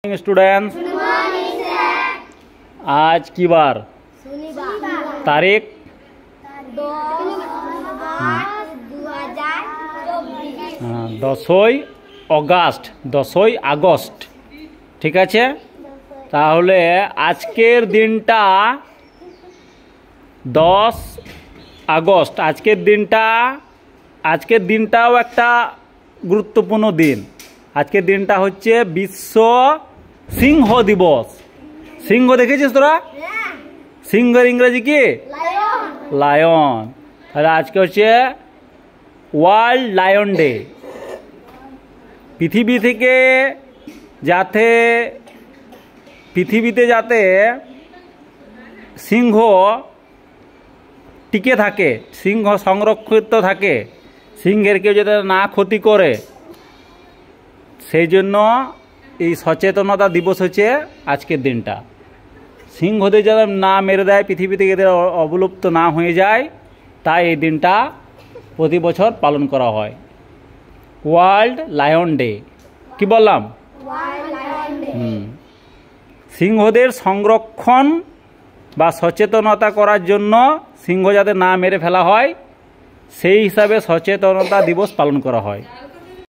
Students, आज की बार तारीख 10 আগস্ট। ठीक আছে, তাহলে আজকের দিনটা 10 আগস্ট। আজকের দিনটাও একটা গুরুত্বপূর্ণ দিন। আজকের দিনটা হচ্ছে বিশ্ব সিংহ দিবস। সিংহ দেখেছিস তোরা? সিংহের ইংরেজি কি? লায়ন। তাহলে আজকে হচ্ছে ওয়ার্ল্ড লায়ন ডে। পৃথিবীতে যাতে সিংহ টিকে থাকে, সিংহ সংরক্ষিত থাকে, সিংহের কেউ যাতে না ক্ষতি করে, সেই জন্য এই সচেতনতা দিবস হচ্ছে আজকের দিনটা। সিংহদের যাতে না মেরে দেয়, পৃথিবী থেকে এদের অবলুপ্ত না হয়ে যায়, তাই এই দিনটা প্রতি বছর পালন করা হয়। World lion day. কি বললাম? সিংহদের সংরক্ষণ বা সচেতনতা করার জন্য, সিংহ যাতে না মেরে ফেলা হয় সেই হিসাবে সচেতনতা দিবস পালন করা হয়।